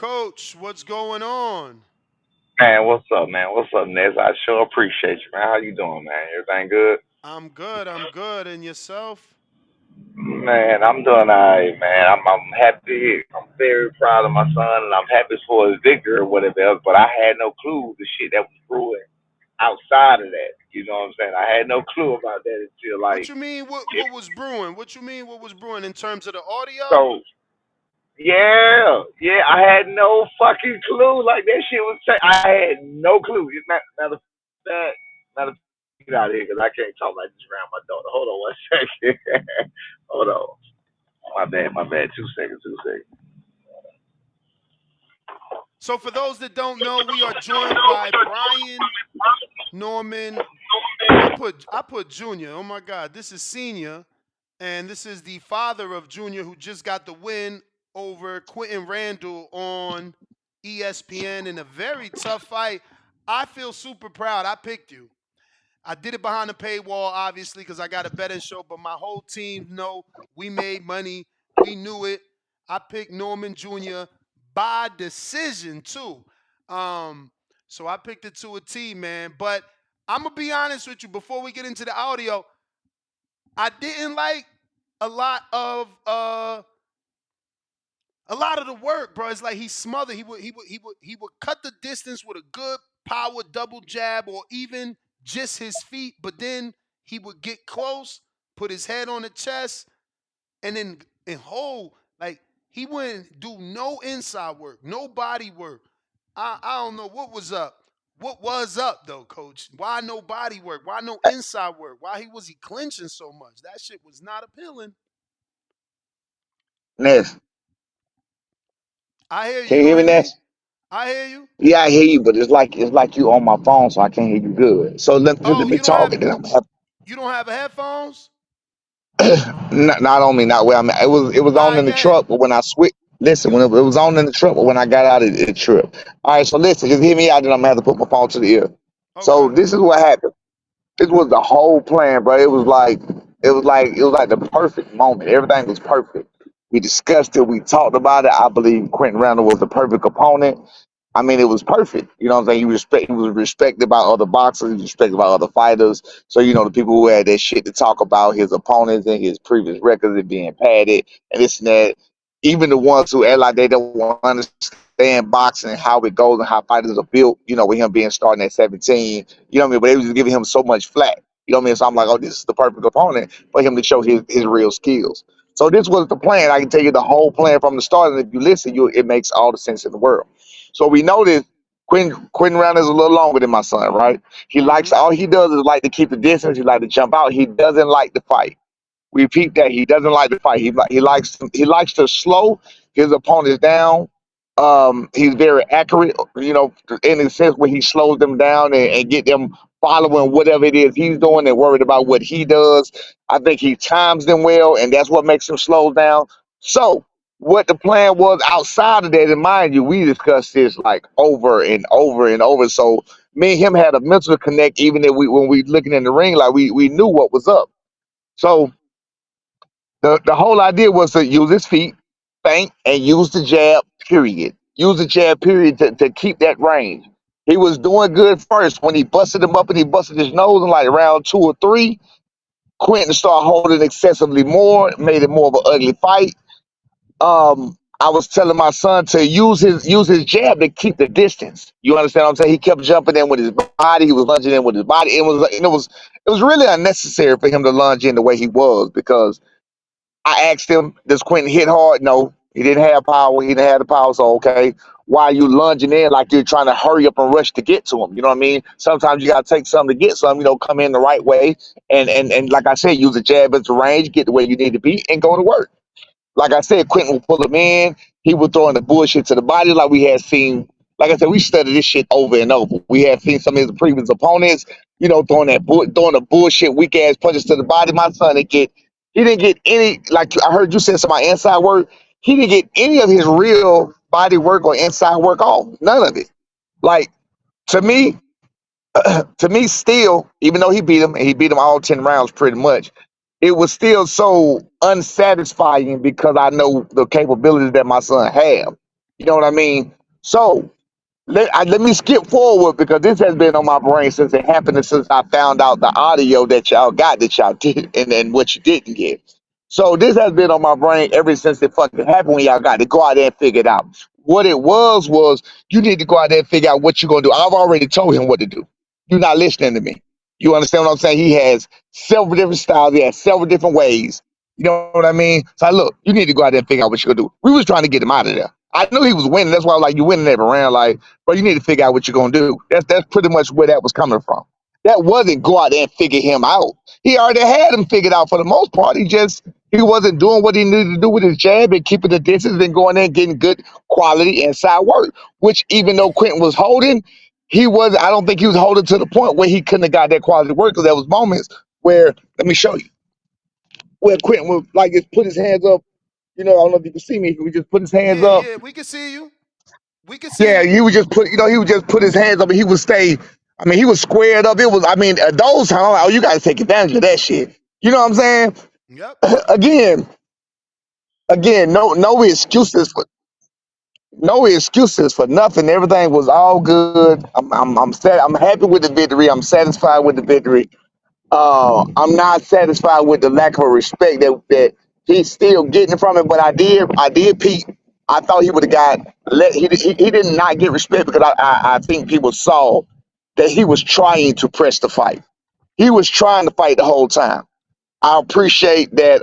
Coach, what's going on? Man, what's up, man? What's up, Nez? I sure appreciate you, man. How you doing, man? Everything good? I'm good. I'm good. And yourself? Man, I'm doing alright, man. I'm happy. I'm very proud of my son, and I'm happy for his victory or whatever else. But I had no clue the shit that was brewing outside of that. You know what I'm saying? I had no clue about that until What like you mean? it. What was brewing? What you mean? What was brewing in terms of the audio? So yeah, yeah, I had no fucking clue. Like that shit was. I had no clue. Matter of fact, matter of fact, get out of here because I can't talk like this around my daughter. Hold on one second. Hold on. My bad. My bad. 2 seconds. 2 seconds. So for those that don't know, we are joined by Brian Norman. I put Junior. Oh my God, this is Senior, and this is the father of Junior who just got the win over Quentin Randall on ESPN in a very tough fight. I feel super proud. I picked you. I did it behind the paywall, obviously, because I got a betting show, but my whole team know we made money. We knew it. I picked Norman Jr. by decision, too. Um, so I picked it to a T, man. But I'm gonna be honest with you, before we get into the audio, I didn't like a lot of the work, bro. It's like he smothered. He would cut the distance with a good power double jab or even just his feet, but then he would get close, put his head on the chest, and then and hold like he wouldn't do no inside work, no body work. I don't know what was up. What was up though, coach? Why no body work? Why no inside work? Why was he clinching so much? That shit was not appealing. Ness, I hear you. can You you don't hear me, hear me? Ness? I hear you. Yeah, I hear you, but it's like you on my phone, so I can't hear you good. So let Oh, me talk, and then I'm have you don't have headphones? not on me, not where I'm at. It was All on right, in the go truck, but when I switch, listen, You when it was on in the truck, but when I got out, it tripped. All right, so listen, just hear me out, then I'm gonna have to put my phone to the ear. So okay? this is what happened. This was the whole plan, bro. It was like the perfect moment. Everything was perfect. We discussed it. We talked about it. I believe Quentin Randall was the perfect opponent. I mean, it was perfect. You know what I'm saying? He was respected by other boxers, he was respected by other fighters. So, the people who had that shit to talk about his opponents and his previous records and being padded and this and that. Even the ones who act like they don't understand boxing and how it goes and how fighters are built, with him being starting at 17, you know what I mean? But they was just giving him so much flack. You know what I mean? So I'm like, oh, this is the perfect opponent for him to show his real skills. So this was the plan. I can tell you the whole plan from the start. And if you listen, it makes all the sense in the world. So we noticed Quentin Randall is a little longer than my son, right? Mm-hmm. All he does is like to keep the distance. He like to jump out. He doesn't like to fight. We repeat that he doesn't like to fight. He likes to slow his opponents down. He's very accurate, in the sense where he slows them down and get them following whatever it is he's doing and worried about what he does. I think he times them well, and that's what makes him slow down. So, what the plan was outside of that, and mind you, we discussed this like over and over and over. So, me and him had a mental connect, even if when we looking in the ring, like we knew what was up. So the whole idea was to use his feet, feint, and use the jab, period. Use the jab, period, to keep that range. He was doing good first when he busted him up and he busted his nose in like round 2 or 3. Quentin started holding excessively more, made it more of an ugly fight. I was telling my son to use his jab to keep the distance. You understand what I'm saying? He kept jumping in with his body. He was lunging in with his body. It was really unnecessary for him to lunge in the way he was because I asked him, does Quentin hit hard? No, he didn't have power. He didn't have the power. So, okay, why are you lunging in like you're trying to hurry up and rush to get to him? You know what I mean? Sometimes you got to take something to get some, come in the right way. And like I said, use a jab as a range, get to where you need to be, and go to work. Like I said, Quentin would pull him in. He would throw in the bullshit to the body like we had seen. Like I said, we studied this shit over and over. We had seen some of his previous opponents, throwing the bullshit weak ass punches to the body. My son he didn't get any, like I heard you say some of my inside work. He didn't get any of his real body work or inside work off. None of it. Like to me, still, even though he beat him all 10 rounds pretty much, it was still so unsatisfying because I know the capabilities that my son have. You know what I mean? So let me skip forward because this has been on my brain since it happened and since I found out the audio that y'all got that y'all did and what you didn't get. So this has been on my brain ever since it fucking happened when y'all got to go out there and figure it out. What it was you need to go out there and figure out what you're gonna do. I've already told him what to do. You're not listening to me. You understand what I'm saying? He has several different styles, he has several different ways. You know what I mean? So I look, you need to go out there and figure out what you're gonna do. We was trying to get him out of there. I knew he was winning. That's why I was like, you winning every round. Like, bro, you need to figure out what you're gonna do. That's pretty much where that was coming from. That wasn't go out there and figure him out. He already had him figured out for the most part. He wasn't doing what he needed to do with his jab and keeping the distance and going there and getting good quality inside work. Which even though Quentin was holding, he was I don't think he was holding to the point where he couldn't have got that quality work because there was moments where let me show you where Quentin would like just put his hands up. I don't know if you can see me. He would just put his hands Yeah, up. yeah, we can see you. We can see Yeah, you. he would just put his hands up and he would stay. I mean, he was squared up. Those times, oh, you got to take advantage of that shit. You know what I'm saying? Yep. Again, no excuses for nothing. Everything was all good. I'm happy with the victory. I'm satisfied with the victory. I'm not satisfied with the lack of respect that he's still getting from it. But I did, Pete. I thought he would have got let. He did not get respect because I think people saw that he was trying to press the fight. He was trying to fight the whole time. I appreciate that.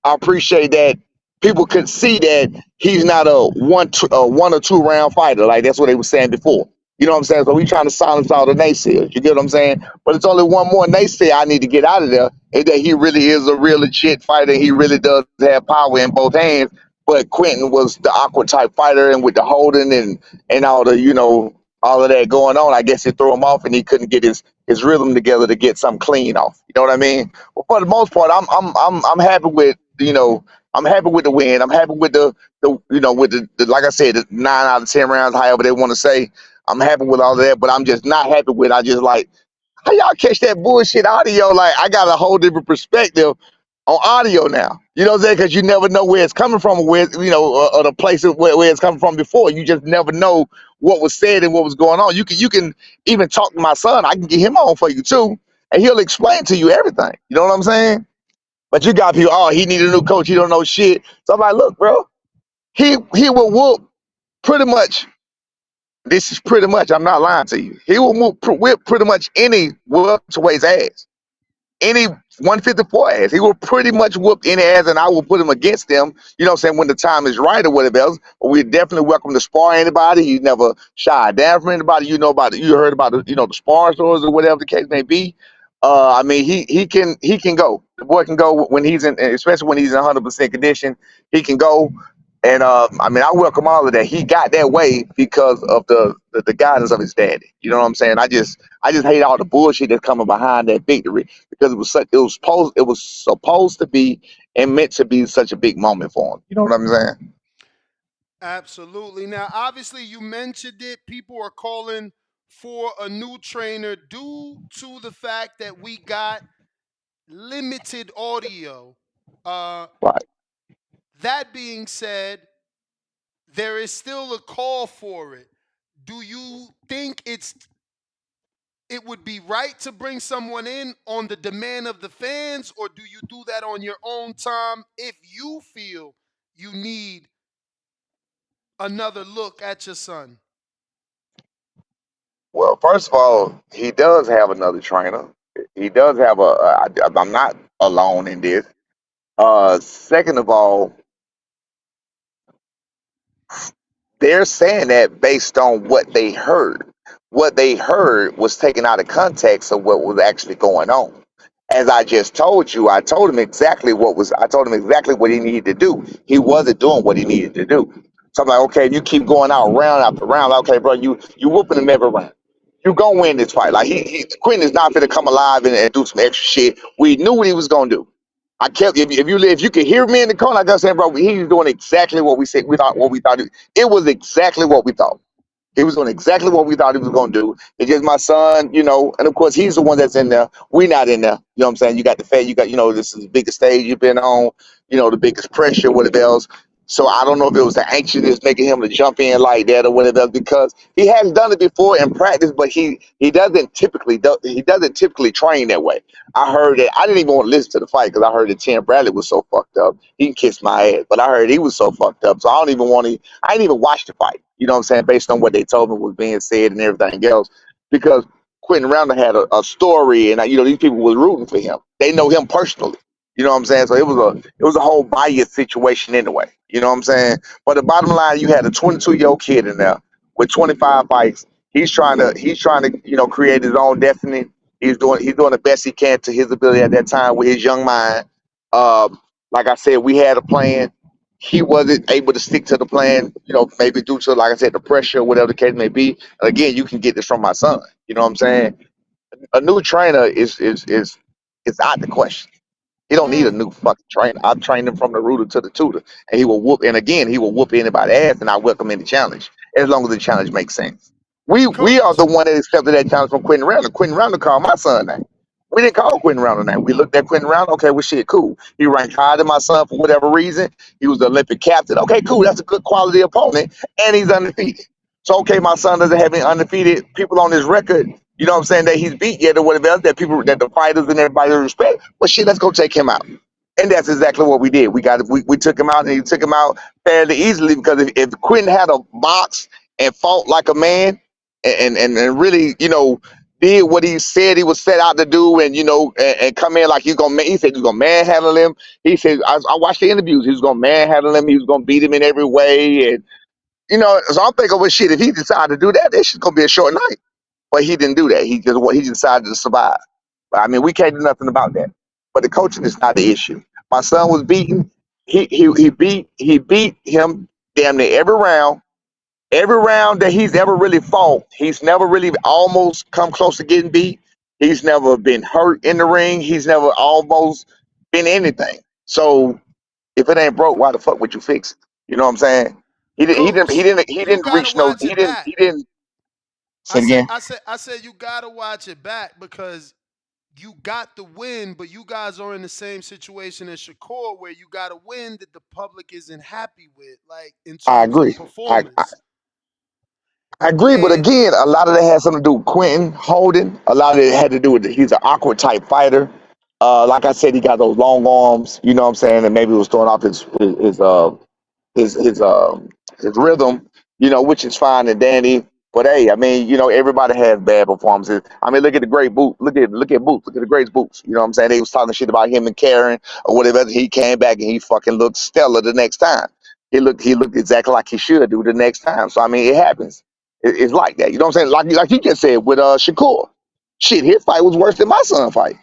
I appreciate that people could see that he's not a 1 or 2 round fighter. Like that's what they were saying before. You know what I'm saying? So we trying to silence all the naysayers. You get what I'm saying? But it's only one more naysayer I need to get out of there, is that he really is a real legit fighter. He really does have power in both hands. But Quentin was the awkward type fighter, and with the holding and all the all of that going on, I guess it threw him off, and he couldn't get his rhythm together to get something clean off. You know what I mean? Well, for the most part, I'm happy with I'm happy with the win. I'm happy with the with the like I said, the 9 out of 10 rounds, however they want to say. I'm happy with all of that, but I'm just not happy with. I just like how y'all catch that bullshit audio. Like I got a whole different perspective on audio now. You know what I'm saying? Because you never know where it's coming from, or where or the places where it's coming from before. You just never know what was said and what was going on. You can even talk to my son. I can get him on for you too, and he'll explain to you everything. You know what I'm saying? But you got people, oh, he need a new coach. He don't know shit. So I'm like, look, bro, he will whoop pretty much. This is pretty much. I'm not lying to you. He will whip pretty much any welterweight's ass, any 154 ass. He will pretty much whoop any ass, and I will put him against them. You know what I'm saying? When the time is right or whatever else. But we definitely welcome to spar anybody. He never shied down from anybody. You know about it. You heard about the spar stores or whatever the case may be. I mean, he can go. The boy can go when he's in, especially when he's in 100% condition. He can go. And I mean, I welcome all of that. He got that way because of the guidance of his daddy. You know what I'm saying? I just hate all the bullshit that's coming behind that victory because it was supposed to be and meant to be such a big moment for him. You know what I'm saying? Absolutely. Now, obviously, you mentioned it. People are calling for a new trainer due to the fact that we got limited audio. Uh, Right. that being said, there is still a call for it. Do you think it would be right to bring someone in on the demand of the fans, or do you do that on your own time if you feel you need another look at your son? Well, first of all, he does have another trainer. He does have I'm not alone in this. Second of all, they're saying that based on what they heard. What they heard was taken out of context of what was actually going on. As I just told you, I told him exactly what he needed to do. He wasn't doing what he needed to do. So I'm like, okay, if you keep going out round after round, like, okay, bro, you whooping him every round. You gonna win this fight. Like Quentin is not gonna come alive and do some extra shit. We knew what he was gonna do. I kept if you could hear me in the corner, like I said, bro, he was doing exactly what we said. We thought it was exactly what we thought. He was doing exactly what we thought he was going to do. It's just my son, and of course he's the one that's in there. We not in there. You know what I'm saying? You got the fed. You got, this is the biggest stage you've been on. The biggest pressure, whatever else. So I don't know if it was the anxiousness making him to jump in like that or whatever, because he hadn't done it before in practice, but he doesn't typically train that way. I heard that I didn't even want to listen to the fight because I heard that Tim Bradley was so fucked up. He can kiss my ass, but I heard he was so fucked up. So I don't even want to. I didn't even watch the fight. You know what I'm saying? Based on what they told me was being said and everything else, because Quentin Randall had a story, and these people was rooting for him. They know him personally. You know what I'm saying? So it was a whole bias situation anyway. You know what I'm saying? But the bottom line, you had a 22-year-old kid in there with 25 fights. He's trying to create his own destiny. He's doing the best he can to his ability at that time with his young mind. Like I said, we had a plan. He wasn't able to stick to the plan, maybe due to, like I said, the pressure, whatever the case may be. Again, you can get this from my son. You know what I'm saying? A new trainer is out the question. He don't need a Mm. new fucking trainer. I've trained him from the rooter to the tutor, and he will whoop. And again, he will whoop anybody's ass, and I welcome any challenge as long as the challenge makes sense. We are the Coach. one that accepted that challenge from Quentin Randall. Quentin Randall called my son name. We didn't call Quentin Randall name. We looked at Quentin Randall. Okay, well, shit, cool. He ranked higher than my son for whatever reason. He was the Olympic captain. Okay, cool. That's a good quality opponent, and he's undefeated. So okay, my son doesn't have any undefeated people on his record. You know what I'm saying, that he's beat yet or whatever else, that the fighters and everybody respect. Well, shit, let's go take him out. And that's exactly what we did. We took him out, and he took him out fairly easily, because if Quentin had a box and fought like a man, and really, did what he said he was set out to do, and and come in like he said he was gonna manhandle him. He said, I watched the interviews, he was gonna manhandle him, he was gonna beat him in every way. And so I'm thinking, well, shit, if he decided to do that, this is gonna be a short night. But he didn't do that. He just decided to survive. I mean, we can't do nothing about that. But the coaching is not the issue. My son was beaten. He beat him damn near every round. Every round that he's ever really fought, he's never really almost come close to getting beat. He's never been hurt in the ring. He's never almost been anything. So if it ain't broke, why the fuck would you fix it? You know what I'm saying? He didn't. He didn't. He Coach, didn't. He you didn't gotta reach no. watch He it didn't. back. He didn't. I Say it said, again. I said, I said, you gotta watch it back because you got the win, but you guys are in the same situation as Shakur, where you got a win that the public isn't happy with, like in I terms of agree. I performance. I agree, but And again, a lot of that has something to do with Quentin Holden. A lot of it had to do with he's an awkward type fighter. Like I said, he got those long arms. You know what I'm saying? And maybe it was throwing off his his um his rhythm. Which is fine and dandy. But hey, I mean, everybody has bad performances. I mean, look at the great boot. Look at Boots. Look at the great Boots. You know what I'm saying? They was talking shit about him and Karen or whatever. He came back and he fucking looked stellar the next time. He looked exactly like he should do the next time. So I mean, it happens. It's like that. You know what I'm saying? Like you just said with Shakur. Shit, his fight was worse than my son's fight.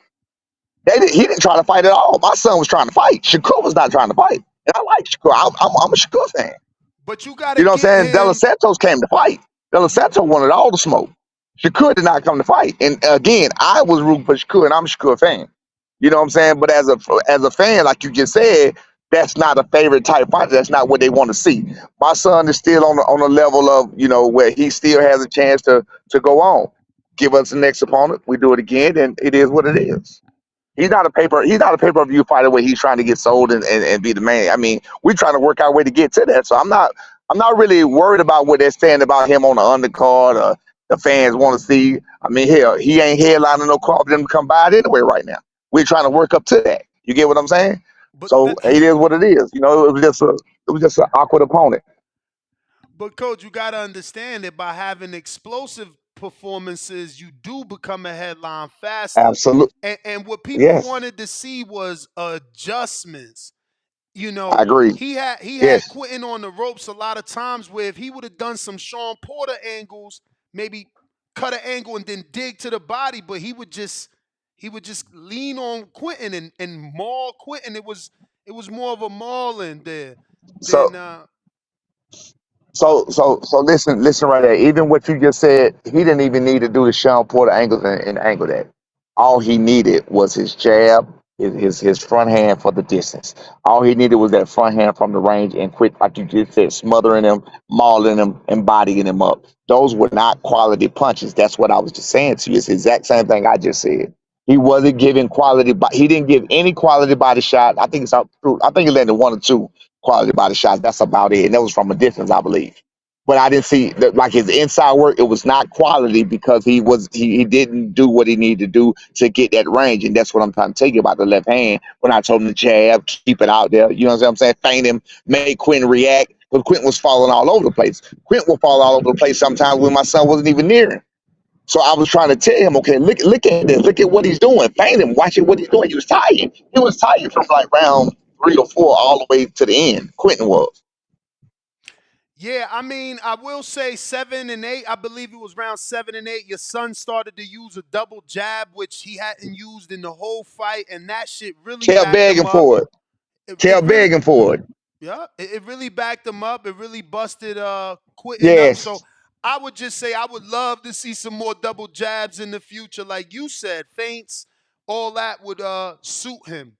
He didn't try to fight at all. My son was trying to fight. Shakur was not trying to fight. And I like Shakur. I'm a Shakur fan. but you gotta You know what give I'm saying? De Los him Santos came to fight. De Los you Santos wanted all the smoke. Shakur did not come to fight. And again, I was rooting for Shakur, and I'm a Shakur fan. You know what I'm saying? But as a fan, like you just said, that's not a favorite type fighter. That's not what they want to see. My son is still on a level of where he still has a chance to go on. Give us the next opponent. We do it again, and it is what it is. He's not a pay-per-view fighter where he's trying to get sold and be the man. I mean, we're trying to work our way to get to that. So I'm not really worried about what they're saying about him on the undercard or the fans want to see. I mean, hell, he ain't headlining no crowd for them to come by it anyway right now. We're trying to work up to that. You get what I'm saying? but So it is what it is. It was just an awkward opponent. but coach, you gotta understand that by having explosive performances, you do become a headline faster. Absolutely. And what people Yes. wanted to see was adjustments. I agree. He had Yes. Quentin on the ropes a lot of times where if he would have done some Sean Porter angles, maybe cut an angle and then dig to the body, but he would just lean on Quentin and maul Quentin. It was more of a mauling there So than So listen right there. Even what you just said, he didn't even need to do the Sean Porter angles and angle that. All he needed was his jab, his front hand for the distance. All he needed was that front hand from the range and quit, like you just said, smothering him, mauling him, and bodying him up. Those were not quality punches. That's what I was just saying to you. It's the exact same thing I just said. He wasn't giving quality. He didn't give any quality body shot. I think he landed one or two. quality body shots. That's about it. And that was from a distance, I believe. But I didn't see like his inside work. It was not quality because he didn't do what he needed to do to get that range. And that's what I'm trying to tell you about the left hand. When I told him to jab, keep it out there. You know what I'm saying? Feint him, make Quentin react. Because Quentin was falling all over the place. Quentin would fall all over the place sometimes when my son wasn't even near him. So I was trying to tell him, okay, look at this, look at what he's doing. Feint him, watching what he's doing. He was tired. He was tired from like round 3 or 4 all the way to the end. Quentin was. Yeah, I mean, I will say 7 and 8. I believe it was round 7 and 8. Your son started to use a double jab, which he hadn't used in the whole fight, and that shit really Kept backed him begging up. for it. It Kept really, begging for it. yeah, it really backed him up. It really busted quitting up. So Yes. I would just say I would love to see some more double jabs in the future, like you said, feints, all that would suit him.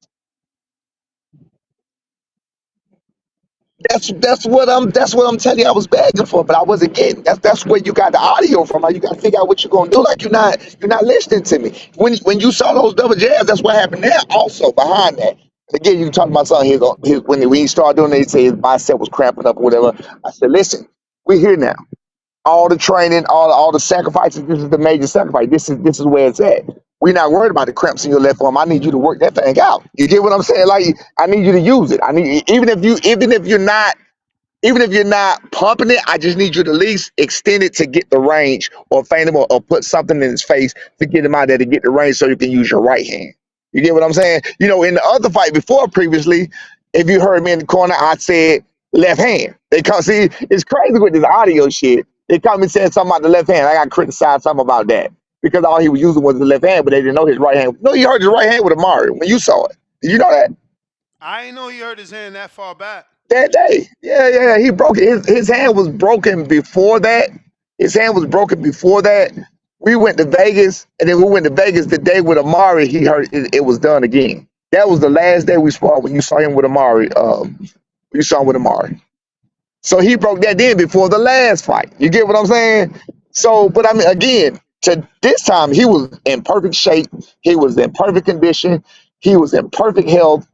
That's what I'm telling you. I was begging for, but I wasn't getting. That's where you got the audio from. You got to figure out what you're gonna do. Like you're not listening to me. When you saw those double jabs, that's what happened there. Also behind that, again, you talking about something. When he started doing it, he said his bicep was cramping up or whatever. I said, listen, we're here now. All the training, all the sacrifices. This is the major sacrifice. This is where it's at. We're not worried about the cramps in your left arm. I need you to work that thing out. You get what I'm saying? Like I need you to use it. I need even if you're not pumping it, I just need you to at least extend it to get the range or feint him or put something in his face to get him out there to get the range so you can use your right hand. You get what I'm saying? In the other fight before previously, if you heard me in the corner, I said left hand. They come see it's crazy with this audio shit. They come and said something about the left hand. I got criticized something about that because all he was using was the left hand, but they didn't know his right hand. No, you heard his right hand with Amari when you saw it. Did you know that? I ain't know he hurt his hand that far back. That day. Yeah. He broke it. His hand was broken before that. His hand was broken before that. We went to Vegas, and then we went to Vegas the day with Amari. He hurt it was done again. That was the last day we sparred when you saw him with Amari. You saw him with Amari. So he broke that then before the last fight. You get what I'm saying? So, but I mean, again, to this time, he was in perfect shape. He was in perfect condition. He was in perfect health.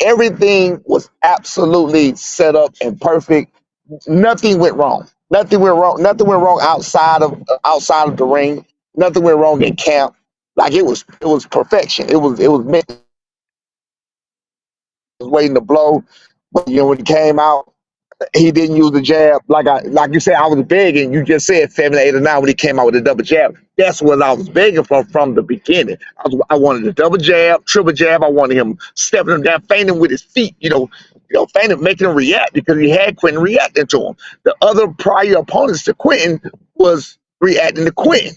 Everything was absolutely set up and perfect. Nothing went wrong. Nothing went wrong. Nothing went wrong outside of the ring. Nothing went wrong in camp. Like it was perfection. It was meant. Was waiting to blow, but when he came out, he didn't use the jab. Like you said, I was begging. You just said 7, 8, or 9 when he came out with the double jab. That's what I was begging for from the beginning. I wanted the double jab, triple jab. I wanted him stepping him down, feinting with his feet. Feinting, making him react because he had Quentin reacting to him. The other prior opponents to Quentin was reacting to Quentin.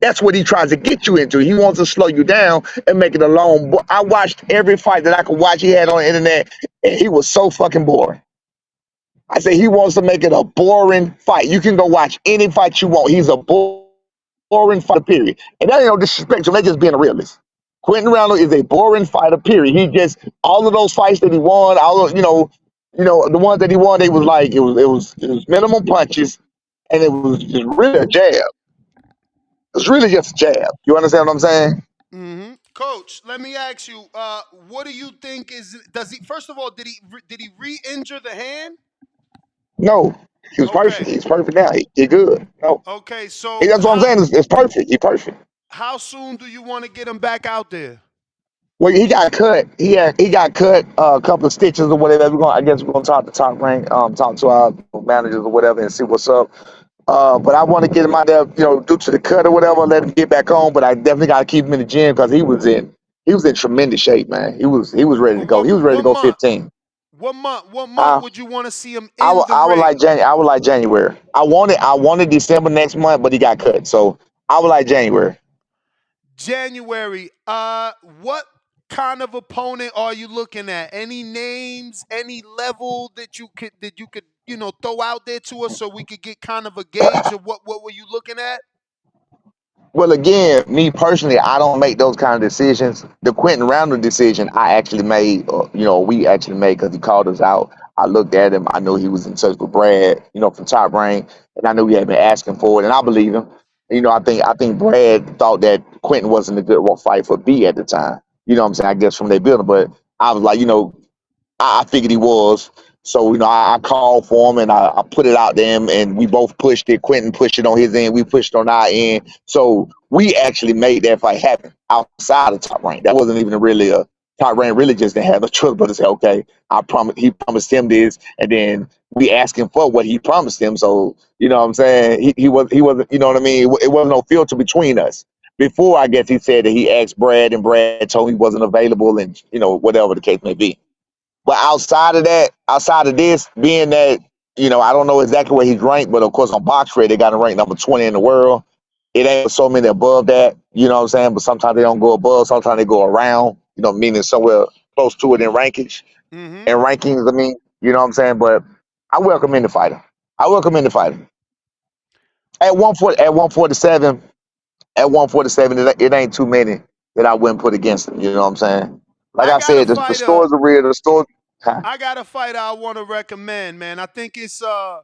That's what he tries to get you into. He wants to slow you down and make it a long. I watched every fight that I could watch he had on the internet, and he was so fucking boring. I say he wants to make it a boring fight. You can go watch any fight you want. He's a boring fighter, period. And that ain't no disrespect to him. They just being a realist. Quentin Randall is a boring fighter, period. He just all of those fights that he won, all of, the ones that he won, they was like it was minimum punches, and it was just really a jab. It's really just a jab. You understand what I'm saying? Coach, let me ask you, what do you think does he, first of all, did he re-injure the hand? No, he was perfect. Okay. He's perfect now. He good. No, Okay, so that's what I'm saying. It's perfect. He's perfect. how soon do you want to get him back out there? Well, he got cut. He got cut a couple of stitches or whatever. I guess we're gonna talk to top rank, talk to our managers or whatever, and see what's up. But I want to get him out there, due to the cut or whatever, let him get back on. But I definitely got to keep him in the gym because he was in tremendous shape, man. He was ready to go. He was ready to What go month? 15. What month Uh, would you want to see him I in would, the I would ring? like I would like January. I wanted December next month, but he got cut. So I would like January. January. What kind of opponent are you looking at? Any names, any level that you could throw out there to us so we could get kind of a gauge of what were you looking at? Well, again, me personally, I don't make those kind of decisions. The Quentin Randall decision, I actually made, we actually made because he called us out. I looked at him. I knew he was in touch with Brad, from Top Rank, and I knew he had been asking for it, and I believe him. I think Brad thought that Quentin wasn't a good fight for B at the time. You know what I'm saying? I guess from their building, but I was like, I figured he was. So I called for him and I put it out there, and we both pushed it. Quentin pushed it on his end, we pushed on our end. So we actually made that fight happen outside of Top Rank. That wasn't even really a Top Rank. Really just didn't have a choice but to say, okay, I promise. He promised him this, and then we asked him for what he promised him. So you know what I'm saying? He wasn't. You know what I mean? It wasn't no filter between us. Before, I guess he said that he asked Brad, and Brad told him he wasn't available, and whatever the case may be. But outside of that, outside of this, being that, I don't know exactly where he's ranked, but of course on BoxRec, they got him ranked number 20 in the world. It ain't so many above that, you know what I'm saying? But sometimes they don't go above, sometimes they go around, meaning somewhere close to it in rankings. Mm-hmm. And rankings, I mean, you know what I'm saying? But I welcome any fighter. I welcome any fighter. At 147, it ain't too many that I wouldn't put against him, you know what I'm saying? Like I I got a said, the fighter. stories are real, the stories. Huh? I got a fighter I want to recommend, man. I think it's a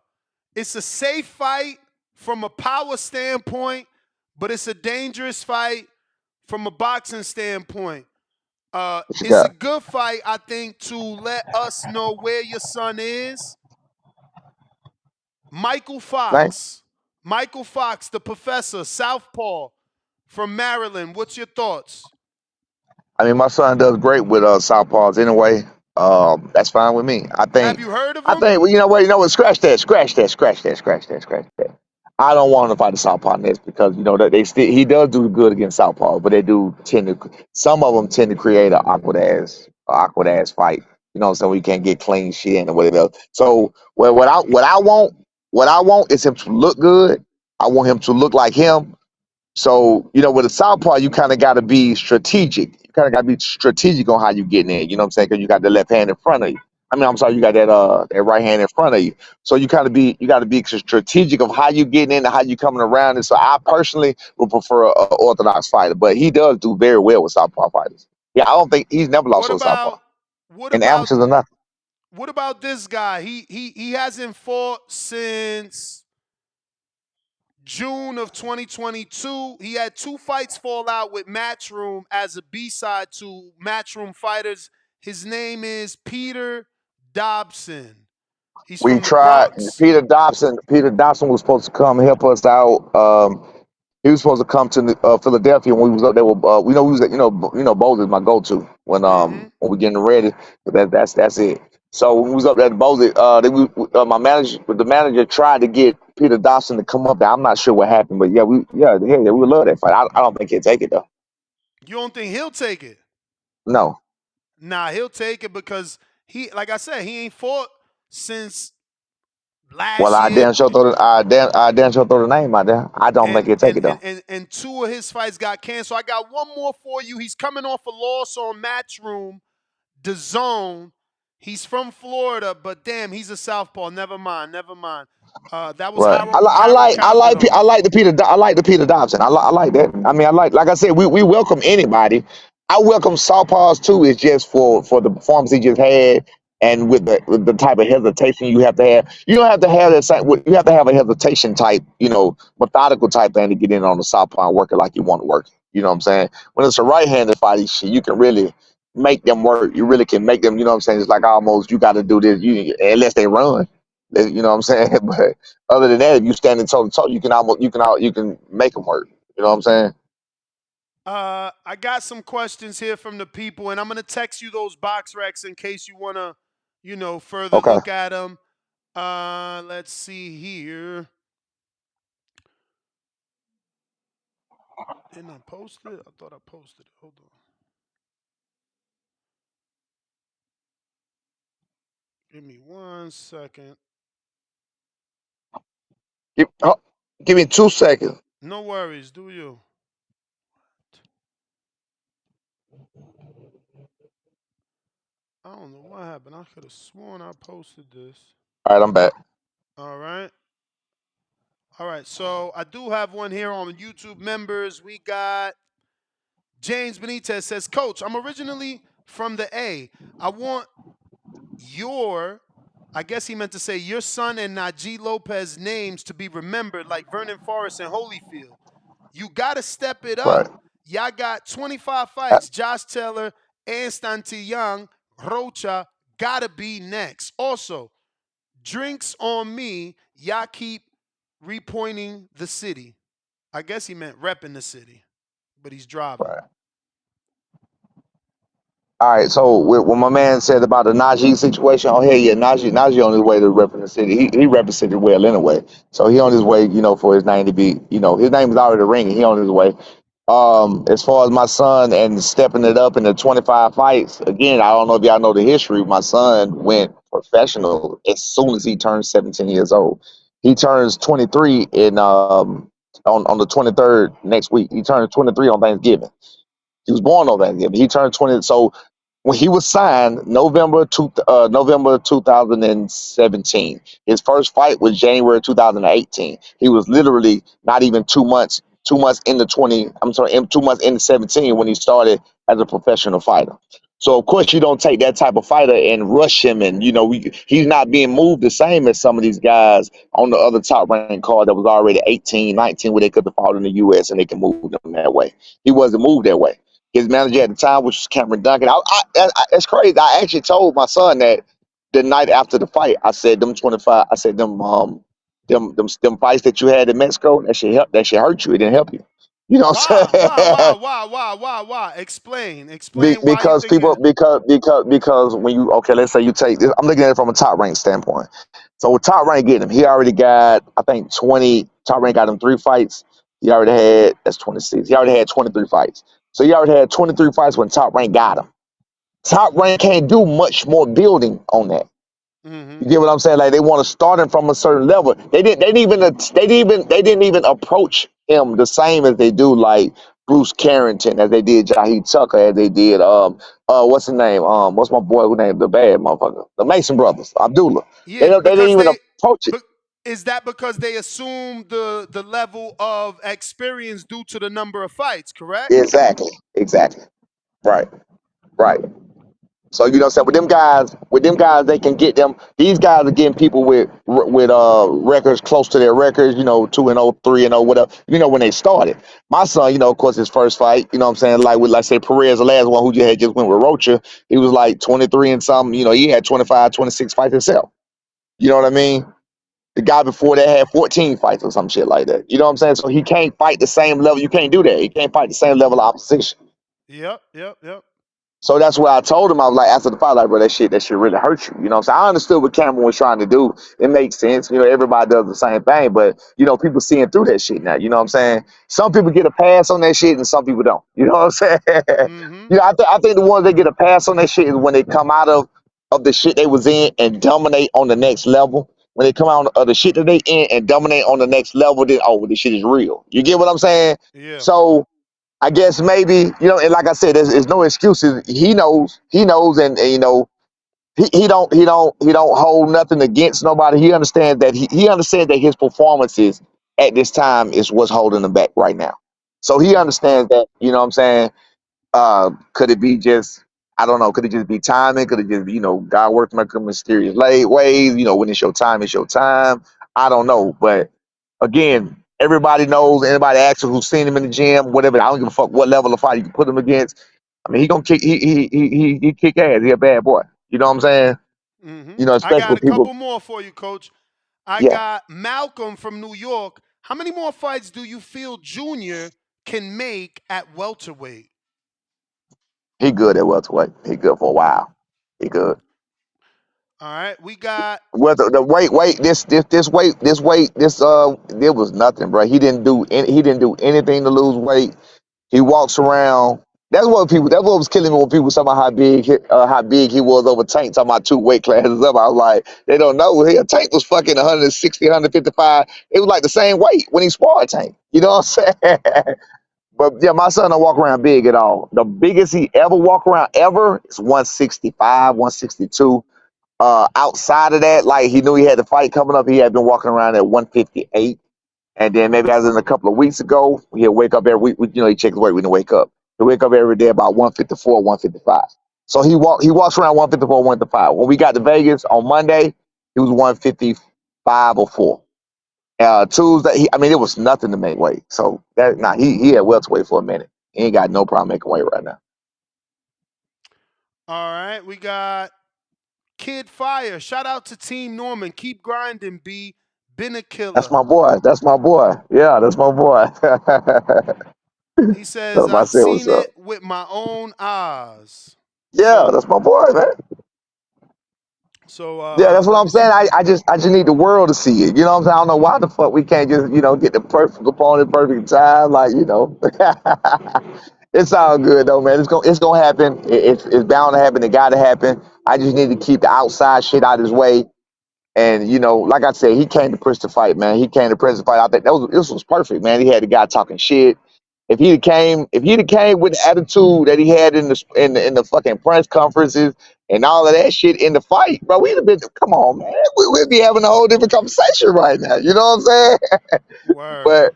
safe fight from a power standpoint, but it's a dangerous fight from a boxing standpoint. What you It's a got? good fight, I think, to let us know where your son is. Michael Thank Fox. Michael Fox, the professor, Southpaw from Maryland. What's your thoughts? I mean, my son does great with southpaws anyway. That's fine with me. I Have think. you heard of I him? think. Well, you know what? You know what? Scratch that. Scratch that. Scratch that. Scratch that. Scratch that. I don't want him to fight a southpaw next because that they still he does do good against southpaws, but they do tend to some of them tend to create an awkward ass fight. You know what I'm saying? We can't get clean shit and whatever else. So what I want is him to look good. I want him to look like him. So, with a southpaw, you kind of got to be strategic. You kind of got to be strategic on how you get in. You know what I'm saying? Because you got the left hand in front of you. I mean, I'm sorry, you got that right hand in front of you. So you got to be strategic of how you getting in and how you coming around. And so I personally would prefer a orthodox fighter, but he does do very well with southpaw fighters. Yeah, I don't think he's never lost What to a southpaw about what in about amateurs or nothing. what about this guy? He hasn't fought since June of 2022. He had 2 fights fall out with Matchroom as a B-side to Matchroom Fighters. His name is Peter Dobson. He's We from the tried Bronx. Peter Dobson. Peter Dobson was supposed to come help us out. He was supposed to come to Philadelphia when we was up there. With, we was at, Bowles is my go-to Mm-hmm. when we getting ready. But that's it. So when we was up there at Bowles, the manager tried to get Peter Dobson to come up there. I'm not sure what happened, but yeah, we would love that fight. I don't think he'll take it though. You don't think he'll take it? No. Nah, he'll take it because like I said, he ain't fought since Well, last year. I damn sure throw the name out there. I don't think And he'll take and, it and, though. and and 2 of his fights got canceled. I got one more for you. He's coming off a loss on Matchroom, Dazn. He's from Florida, but damn, he's a southpaw. Never mind, never mind. That was Right. Harold Capital. I like the Peter Dobson. I like that. I mean, like I said, we welcome anybody. I welcome Southpaws too. It's just for the performance he just had, and with the type of hesitation you have to have. You don't have to have that same. You have to have a hesitation type, methodical type thing to get in on the Southpaw and work it like you want to work it. You know what I'm saying? When it's a right-handed fight, you can really make them work. You really can make them. You know what I'm saying? It's like almost you got to do this. Unless they run. You know what I'm saying? But other than that, if you standing toe to toe, you can make them work. You know what I'm saying? I got some questions here from the people, and I'm gonna text you those box recs in case you wanna, further Okay. look at them. Let's see here. Didn't I post it? I thought I posted it. Hold on. Give me 1 second. Give me 2 seconds. No worries. Do you? I don't know what happened. I could have sworn I posted this. All right, I'm back. All right. All right. So I do have one here on YouTube members. We got James Benitez says, Coach, I'm originally from the A. I want your, I guess he meant to say your son and Najee Lopez names to be remembered like Vernon Forrest and Holyfield. You got to step it Right. up. Y'all got 25 Uh, fights. Josh Taylor, Anstanti Young, Rocha, gotta be next. Also, drinks on me. Y'all keep repointing the city. I guess he meant repping the city, but he's driving. Right. All right, so what my man said about the Najee situation, oh hell yeah, Najee on his way to repping the city. He represented well anyway, so he on his way, for his name to be, his name is already ringing. He on his way. As far as my son and stepping it up in the 25 fights, again, I don't know if y'all know the history. My son went professional as soon as he turned 17 years old. He turns 23 on the 23rd next week. He turns 23 on Thanksgiving. He was born on Thanksgiving. He turned 20. So when he was signed November 2017. His first fight was January 2018. He was literally not even 2 months into 20. I'm sorry, 2 months into 17 when he started as a professional fighter. So of course you don't take that type of fighter and rush him, and he's not being moved the same as some of these guys on the other top ranked card that was already 18, 19, where they could have fought in the U.S. and they can move them that way. He wasn't moved that way. His manager at the time, which was Cameron Duncan. That's crazy. I actually told my son that the night after the fight. I said, them 25. I said, them fights that you had in Mexico, that should help. That should hurt you. It didn't help you. You know what I'm Why? Why? Why? saying? Why? Why? Why? Why? Explain. Explain why you Because think people it. because when you let's say you take this, I'm looking at it from a top rank standpoint. So with top rank getting him, he already got I think 20. Top rank got him 3 fights. He already had that's 26. He already had 23 fights. So he already had 23 fights when top rank got him. Top rank can't do much more building on that. Mm-hmm. You get what I'm saying? Like they want to start him from a certain level. They didn't even approach him the same as they do like Bruce Carrington, as they did Jaheed Tucker, as they did what's his name? What's my boy who named the bad motherfucker? The Mason brothers, Abdullah. They Yeah, don't they didn't because even they. approach it. But is that because they assume the level of experience due to the number of fights? Correct. Exactly. Exactly. Right. Right. So you know what I'm saying, with them guys, they can get them. These guys are getting people with records close to their records, 2-0, 3-0, whatever. When they started. My son, of course, his first fight, what I'm saying, like with, like say Perez, the last one who just went with Rocha, he was like 23 and something. He had 25, 26 fights himself. You know what I mean? The guy before that had 14 fights or some shit like that. You know what I'm saying? So he can't fight the same level. You can't do that. He can't fight the same level of opposition. Yep. Yep. Yep. So that's why I told him, I was like, after the fight, like, bro, that shit really hurt you. You know what I'm saying? I understood what Cameron was trying to do. It makes sense. Everybody does the same thing, but, people seeing through that shit now. You know what I'm saying? Some people get a pass on that shit and some people don't. You know what I'm saying? Mm-hmm. I think the ones that get a pass on that shit is when they come out of the shit they was in and dominate on the next level. When they come out of the shit that they in and dominate on the next level, then, oh, this shit is real. You get what I'm saying? Yeah. So I guess maybe, and like I said, there's no excuses. He knows, and he don't hold nothing against nobody. He understands that he understands that his performances at this time is what's holding him back right now. So he Mm. understands that. You know what I'm saying? Could it be just, I don't know, could it just be timing? Could it just be, God working like mysterious late ways? When it's your time, it's your time. I don't know. But again, everybody knows, anybody asks who's seen him in the gym, whatever, I don't give a fuck what level of fight you can put him against. I mean, he gonna kick he kick ass. He a bad boy. You know what I'm saying? Mm-hmm. I Especially got with a people. couple more for you, Coach. I Yeah, got Malcolm from New York. How many more fights do you feel Junior can make at welterweight? he good at welterweight. He good for a while. He good. All right, we got. Well, the weight, there was nothing, bro. He didn't do anything to lose weight. He walks around. That's what was killing me when people talking about how big he was over Tank, talking about 2 weight classes up. I was like, they don't know. Tank was fucking 160, 155. It was like the same weight when he sparred Tank. You know what I'm saying? But yeah, my son don't walk around big at all. The biggest he ever walk around ever is 165, 162. Outside of that, like he knew he had the fight coming up, he had been walking around at 158. And then maybe as in a couple of weeks ago, he'll wake up every week. He checks his weight when he wake up. He wake up every day about 154, 155. So he walks around 154, 155. When we got to Vegas on Monday, he was 155 or 4. Tuesday, I mean, it was nothing to make weight. So he had welterweight for a minute. He ain't got no problem making weight right now. All right, we got Kid Fire. Shout out to Team Norman. Keep grinding, B. Been a That's killer. my boy. That's my boy. Yeah, that's my boy. He says, Tell him I I've said what's seen up. it with my own eyes. Yeah, So, that's my boy, man. so Yeah, that's what let I'm me see. saying. I just need the world to see it. You know what I'm saying? I don't know why the fuck we can't just, get the perfect opponent, perfect time. Like, it's all good though, man. It's gonna happen. It's bound to happen. It got to happen. I just need to keep the outside shit out of his way. And like I said, he came to push the fight, man. He came to press the fight. I think this was perfect, man. He had the guy talking shit. If he'd came with the attitude that he had in the fucking press conferences and all of that shit in the fight, bro, we'd have been, come on, man. We'd be having a whole different conversation right now. You know what I'm saying? Word. But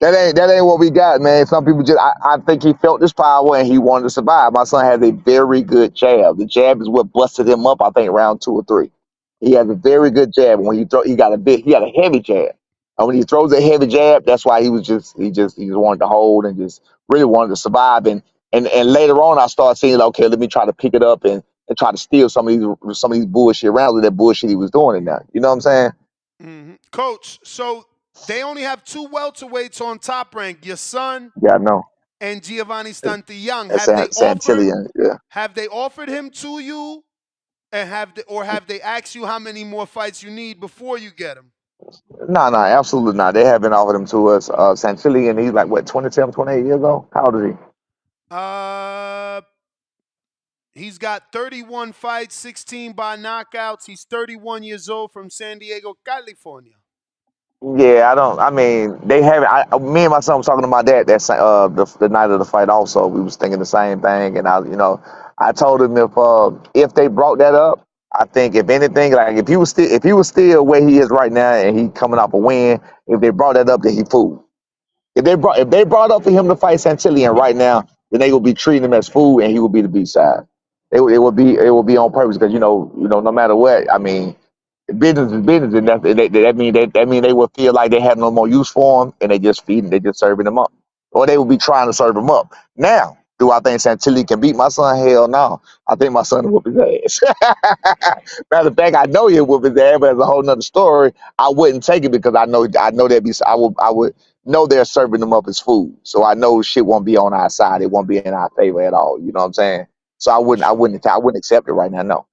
that ain't what we got, man. Some people I think he felt this power and he wanted to survive. My son has a very good jab. The jab is what busted him up, I think, round 2 or 3. He has a very good jab. When he got a heavy jab. And when he throws a heavy jab, that's why he just wanted to hold and just really wanted to survive. And later on I started seeing, like, okay, let me try to pick it up and try to steal some of these bullshit rounds of that bullshit he was doing in there. You know what I'm saying? Coach, so they only have 2 welterweights on Top Rank. Your son Yeah, I know. and Giovanni Stanti-Young. That's Have they offered? Santillion. Yeah. Have they offered him to you, and have they asked you how many more fights you need before you get him? No, no, absolutely not. They haven't offered him to us. Santilli, he's like, what, 27, 28 years old? How old is he? Uh, he's got 31 fights, 16 by knockouts. He's 31 years old from San Diego, California. Yeah, I mean, they haven't. Me and my son was talking to my dad the night of the fight. Also, we was thinking the same thing, and I told him if they brought that up, I think if anything, like if he was still where he is right now and he coming off a win, if they brought that up, then he fooled. If they brought up for him to fight Santillian right now, then they will be treating him as food, and he will be the B side. It will be on purpose because no matter what, I mean, business is business, and that mean they will feel like they have no more use for him, and they just serving them up, or they will be trying to serve him up. Now, do I think Santilli can beat my son? Hell no. I think my son will whoop his ass. Matter of fact, I know he'll whoop his ass, but it's a whole nother story. I wouldn't take it because I know I would know they're serving them up as food, so I know shit won't be on our side. It won't be in our favor at all. You know what I'm saying? So I For wouldn't, I sure. wouldn't, I wouldn't accept it right now. No.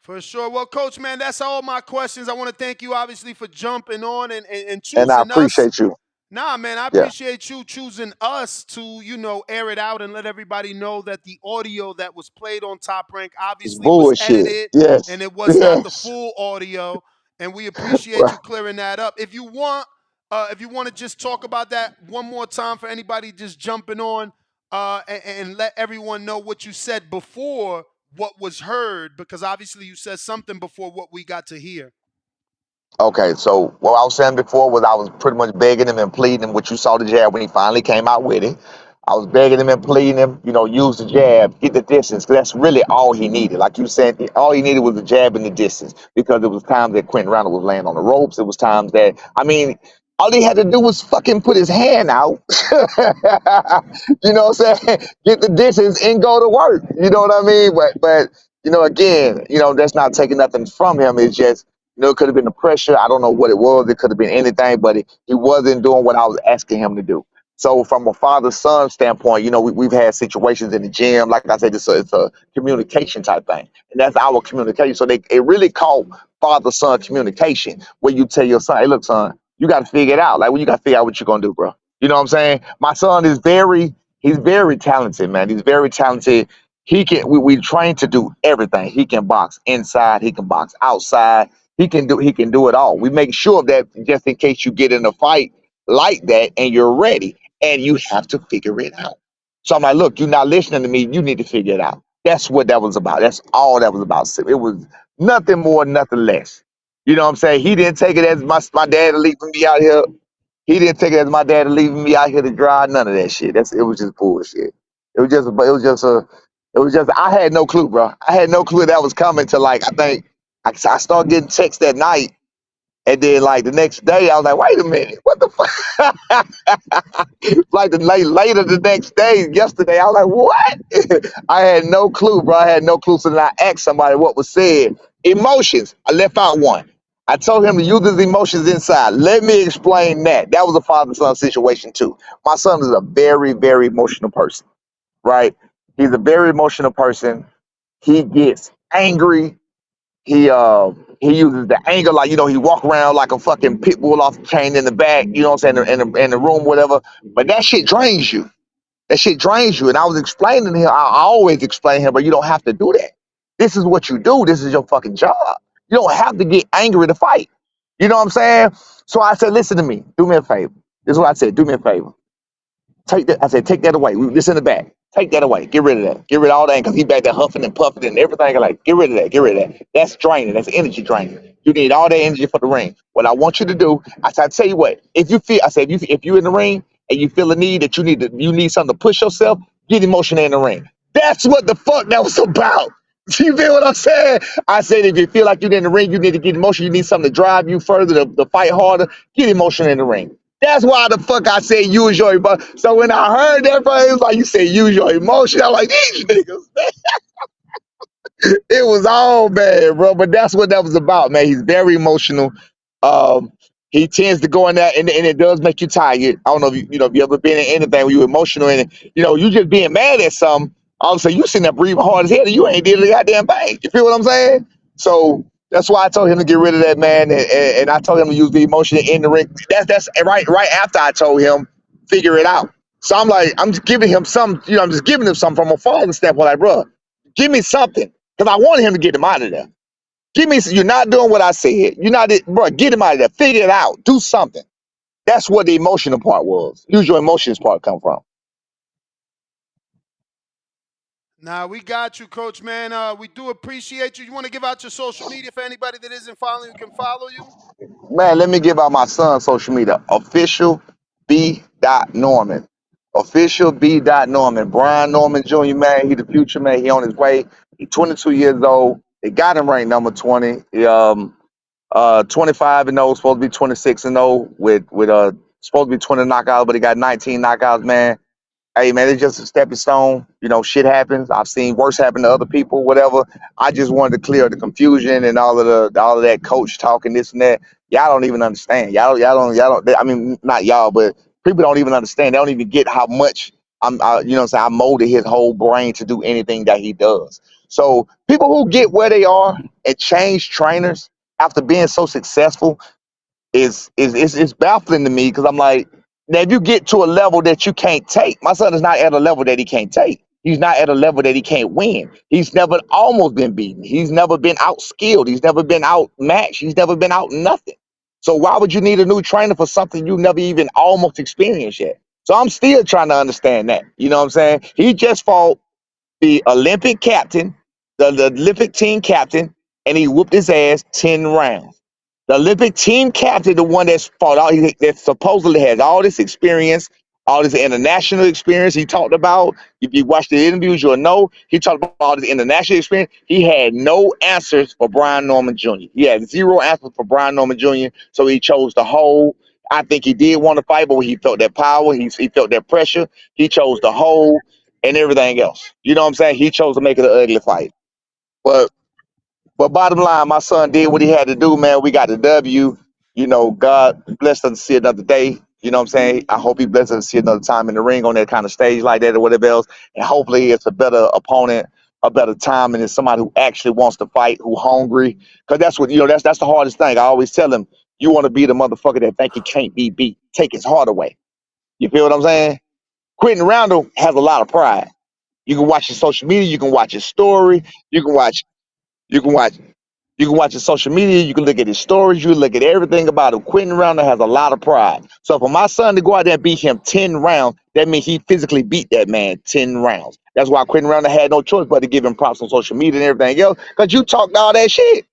For sure. Well, Coach, man, that's all my questions. I want to thank you, obviously, for jumping on and And I choosing us. appreciate you. Nah, man, I Yeah. appreciate you choosing us to, air it out and let everybody know that the audio that was played on Top Rank It's obviously was bullshit. edited and Yes. it was not the Yes. full audio. And we appreciate Right. you clearing that up. If you want to just talk about that one more time for anybody just jumping on, and let everyone know what you said before what was heard, because obviously you said something before what we got to hear. Okay, so what I was saying before was I was pretty much begging him and pleading him, which you saw the jab when he finally came out with it. I was begging him and pleading him, use the jab, get the distance, because that's really all he needed. Like you said, all he needed was the jab and the distance, because it was times that Quentin Randall was laying on the ropes. It was times that, I mean, all he had to do was fucking put his hand out. You know what I'm saying? Get the distance and go to work. You know what I mean? But again, that's not taking nothing from him. It's just, it could have been the pressure. I don't know what it was. It could have been anything, but he wasn't doing what I was asking him to do. So from a father-son standpoint, we've had situations in the gym. Like I said, it's a communication type thing. And that's our communication. So it really called father-son communication, where you tell your son, hey, look, son, you got to figure it out. Like, well, you got to figure out what you're going to do, bro. You know what I'm saying? My son he's very talented, man. He's very talented. We train to do everything. He can box inside. He can box outside. He can do it all. We make sure that just in case you get in a fight like that and you're ready, and you have to figure it out. So I'm like, look, you're not listening to me. You need to figure it out. That's what that was about. That's all that was about. So it was nothing more, nothing less. You know what I'm saying? He didn't take it as my dad leaving me out here. He didn't take it as my dad leaving me out here to dry. None of that shit. It was just bullshit. It was just. I had no clue, bro. I had no clue that was coming till, like, I think I started getting texts that night, And then like the next day, I was like, wait a minute, what the fuck? Like later the next day, yesterday, I was like, what? I had no clue, bro. I had no clue. So then I asked somebody what was said. Emotions. I left out one. I told him to use his emotions inside. Let me explain that. That was a father-son situation too. My son is a very, very emotional person, right? He's a very emotional person. He gets angry. He uses the anger like he walk around like a fucking pit bull off the chain in the back, you know what I'm saying, in the room, whatever. But that shit drains you. That shit drains you. And I was explaining to him, I always explain to him, but you don't have to do that. This is what you do. This is your fucking job. You don't have to get angry to fight. You know what I'm saying? So I said, listen to me. Do me a favor. This is what I said. Do me a favor. Take that. I said, take that away. This in the back. Take that away. Get rid of that. Get rid of all that because he back there huffing and puffing and everything. Like, get rid of that. Get rid of that. That's draining. That's energy draining. You need all that energy for the ring. What I want you to do, I said, I tell you what. If you feel, I said, if you in the ring and you feel a need that you need something to push yourself, get emotional in the ring. That's what the fuck that was about. You feel what I'm saying? I said, if you feel like you're in the ring, you need to get emotional. You need something to drive you further to fight harder. Get emotional in the ring. That's why the fuck I said use your emotion. So when I heard that, bro, it was like you said use your emotion. I'm like, these niggas, it was all bad, bro. But that's what that was about, man. He's very emotional. Um, he tends to go in there, and it does make you tired. I don't know if you ever been in anything where you're emotional and you just being mad at something. All of a sudden, you sitting there breathing hard as hell, and you ain't did the goddamn thing. You feel what I'm saying? So that's why I told him to get rid of that, man, and I told him to use the emotion in the ring. That's right after I told him figure it out. So I'm like, I'm just giving him some, I'm just giving him something from a father standpoint, like, bro, give me something. Because I wanted him to get him out of there. Give me, you're not doing what I said. You're not, bro, get him out of there. Figure it out. Do something. That's what the emotional part was. Use your emotions part come from. Nah, we got you, Coach, man. We do appreciate you. You want to give out your social media for anybody that isn't following you can follow you? Man, let me give out my son's social media. Official B. Norman. Official B. Norman. Brian Norman Jr., man. He the future, man. He on his way. He 22 years old. They got him ranked number 20. 25 and 0, supposed to be 26 and 0 with supposed to be 20 knockouts, but he got 19 knockouts, man. Hey, man, it's just a stepping stone. Shit happens. I've seen worse happen to other people, whatever. I just wanted to clear the confusion and all of that coach talking this and that. Y'all don't even understand. Y'all don't. I mean, not y'all, but people don't even understand. They don't even get how much I molded his whole brain to do anything that he does. So people who get where they are and change trainers after being so successful is baffling to me because I'm like, now if you get to a level that you can't take, my son is not at a level that he can't take. He's not at a level that he can't win. He's never almost been beaten. He's never been outskilled. He's never been outmatched. He's never been out nothing. So why would you need a new trainer for something you never even almost experienced yet? So I'm still trying to understand that. You know what I'm saying? He just fought the Olympic captain, the Olympic team captain, and he whooped his ass 10 rounds. The Olympic team captain, the one that's fought out, that supposedly has all this experience, all this international experience he talked about. If you watch the interviews, you'll know he talked about all this international experience. He had no answers for Brian Norman Jr. He had zero answers for Brian Norman Jr., so he chose to hold. I think he did want to fight, but he felt that power, he felt that pressure. He chose to hold and everything else. You know what I'm saying? He chose to make it an ugly fight. But bottom line, my son did what he had to do, man. We got the W. God blessed us to see another day. You know what I'm saying? I hope he blessed us to see another time in the ring on that kind of stage like that or whatever else. And hopefully it's a better opponent, a better time, and it's somebody who actually wants to fight, who hungry. Because that's what, that's the hardest thing. I always tell him, you want to be the motherfucker that think he can't be beat. Take his heart away. You feel what I'm saying? Quentin Randall has a lot of pride. You can watch his social media, you can watch his story, you can watch, you can watch you can watch his social media. You can look at his stories. You can look at everything about him. Quentin Randall has a lot of pride. So for my son to go out there and beat him 10 rounds, that means he physically beat that man 10 rounds. That's why Quentin Randall had no choice but to give him props on social media and everything else, because you talked all that shit.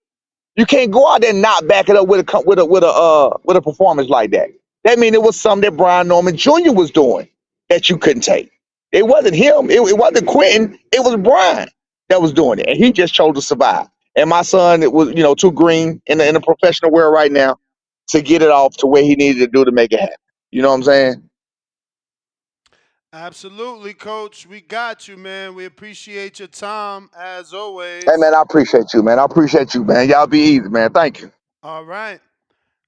You can't go out there and not back it up with a performance like that. That means it was something that Brian Norman Jr. was doing that you couldn't take. It wasn't him. It wasn't Quentin. It was Brian that was doing it, and he just chose to survive. And my son, it was too green in the professional world right now. to get it off to where he needed to do to make it happen. You know what I'm saying? Absolutely, Coach. We got you, man. We appreciate your time as Hey always. man, I appreciate you, man. I appreciate you, man. Y'all be easy, man. Thank you. All right.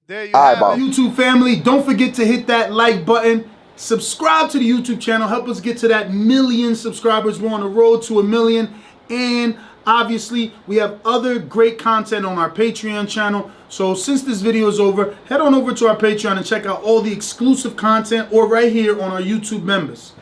There you All right, have boss. it. YouTube family, don't forget to hit that like button. Subscribe to the YouTube channel. Help us get to that 1 million subscribers. We're on the road to 1 million. And obviously, we have other great content on our Patreon channel. So since this video is over, head on over to our Patreon and check out all the exclusive content or right here on our YouTube members.